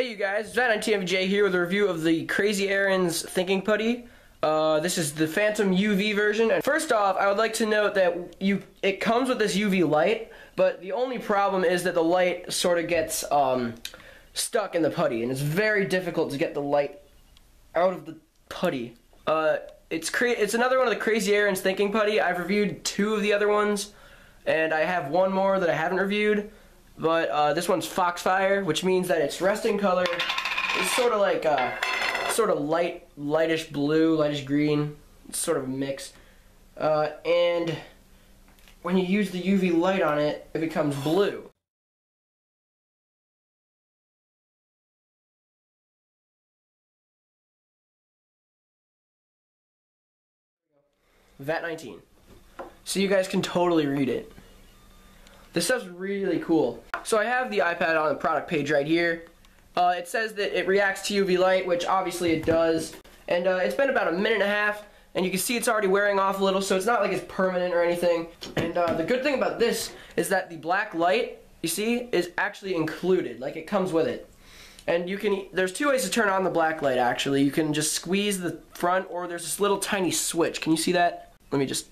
Hey you guys, TMJ here with a review of the Crazy Aaron's Thinking Putty. This is the Phantom UV version. And first off, I would like to note that it comes with this UV light, but the only problem is that the light sort of gets stuck in the putty, and it's very difficult to get the light out of the putty. It's another one of the Crazy Aaron's Thinking Putty. I've reviewed 2 of the other ones, and I have 1 more that I haven't reviewed. But this one's Foxfire, which means that its resting color is sort of like lightish blue, lightish green. It's sort of a mix. And when you use the UV light on it, it becomes blue. VAT19. So you guys can totally read it. This stuff's really cool. So I have the iPad on the product page right here. It says that it reacts to UV light, which obviously it does. And it's been about a minute and a half, and you can see it's already wearing off a little, so it's not like it's permanent or anything. And the good thing about this is that the black light, you see, is actually included. Like, it comes with it. And there's 2 ways to turn on the black light, actually. You can just squeeze the front, or there's this little tiny switch. Can you see that? Let me just...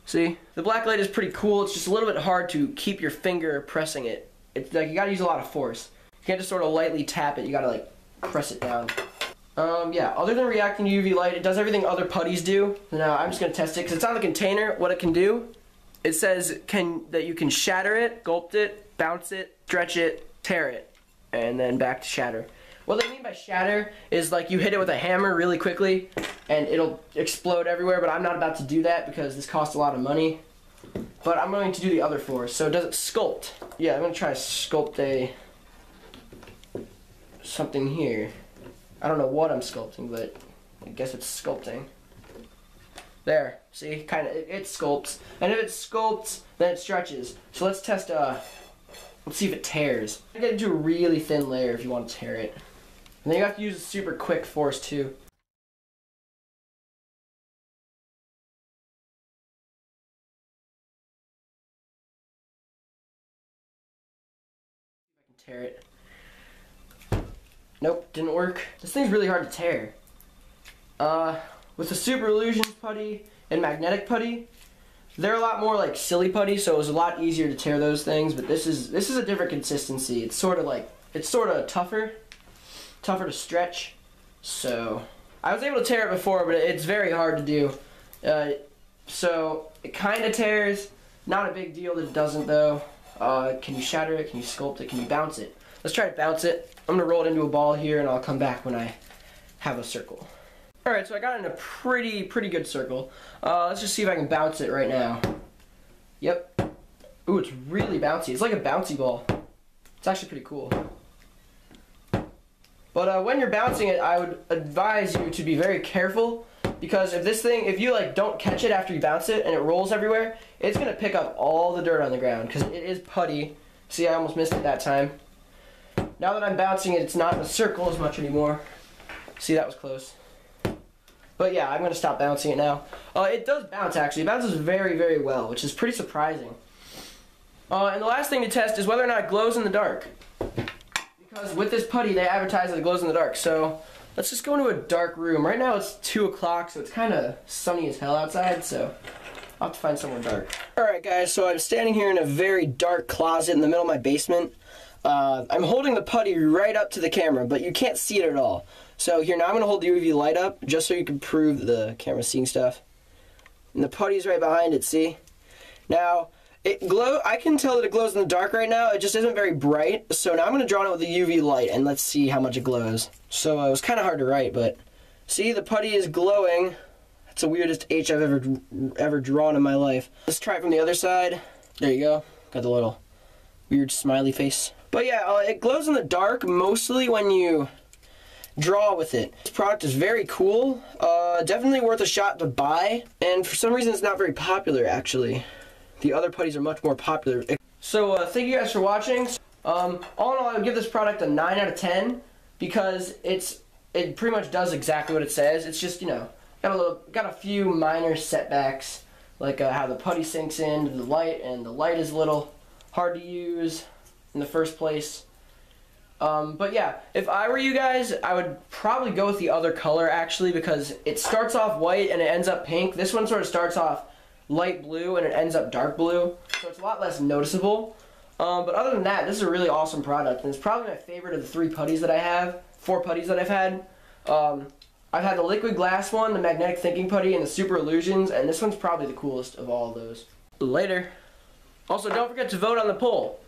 See? The black light is pretty cool. It's just a little bit hard to keep your finger pressing it. It's like you gotta use a lot of force. You can't just sort of lightly tap it. You gotta like press it down. Yeah, other than reacting to UV light, it does everything other putties do. Now, I'm just gonna test it because it's on the container. What it can do, it says that you can shatter it, gulp it, bounce it, stretch it, tear it, and then back to shatter. What they mean by shatter is like you hit it with a hammer really quickly and it'll explode everywhere, but I'm not about to do that because this costs a lot of money. But I'm going to do the other 4. So does it sculpt? Yeah, I'm going to try to sculpt something here. I don't know what I'm sculpting, but I guess it's sculpting. There, see, it sculpts. And if it sculpts, then it stretches. So let's test, let's see if it tears. You gotta do a really thin layer if you want to tear it. And then you have to use a super quick force too. I can tear it. Nope, didn't work. This thing's really hard to tear. With the Super Illusions putty and magnetic putty, they're a lot more like silly putty, so it was a lot easier to tear those things. But this is a different consistency. It's sort of tougher to stretch. So I was able to tear it before, but it's very hard to do. So it kind of tears. Not a big deal that it doesn't though. Can you shatter it? Can you sculpt it? Can you bounce it? Let's try to bounce it. I'm gonna roll it into a ball here, and I'll come back when I have a circle. All right, so I got it in a pretty good circle. Let's just see if I can bounce it right now. Yep. Ooh, it's really bouncy. It's like a bouncy ball. It's actually pretty cool. But when you're bouncing it, I would advise you to be very careful, because if you like don't catch it after you bounce it and it rolls everywhere, it's gonna pick up all the dirt on the ground because it is putty. See, I almost missed it that time. Now that I'm bouncing it, it's not in a circle as much anymore. See, that was close. But yeah, I'm gonna stop bouncing it now. It does bounce actually. It bounces very well, which is pretty surprising. And the last thing to test is whether or not it glows in the dark. Because with this putty, they advertise that it glows in the dark. So let's just go into a dark room. Right now it's 2 o'clock, so it's kind of sunny as hell outside, so I'll have to find somewhere dark. Alright guys, so I'm standing here in a very dark closet in the middle of my basement. I'm holding the putty right up to the camera, but you can't see it at all. So here, now I'm going to hold the UV light up, just so you can prove the camera's seeing stuff. And the putty's right behind it, see? Now, I can tell that it glows in the dark right now. It just isn't very bright. So now I'm going to draw it with the UV light, and let's see how much it glows. So it was kind of hard to write, but see, the putty is glowing. That's the weirdest H I've ever drawn in my life. Let's try it from the other side. There you go. Got the little weird smiley face. But yeah, it glows in the dark mostly when you draw with it. This product is very cool. Definitely worth a shot to buy. And for some reason, it's not very popular, actually. The other putties are much more popular. So, thank you guys for watching. All in all, I would give this product a 9 out of 10 because it pretty much does exactly what it says. It's just, you know, got a few minor setbacks, like how the putty sinks into the light, and the light is a little hard to use in the first place. But yeah, if I were you guys, I would probably go with the other color actually, because it starts off white and it ends up pink. This one sort of starts off light blue and it ends up dark blue, so it's a lot less noticeable. But other than that, this is a really awesome product, and it's probably my favorite of the 4 putties that I've had. I've had the liquid glass one, the magnetic thinking putty, and the super illusions, and this one's probably the coolest of all of those. Later. Also, don't forget to vote on the poll.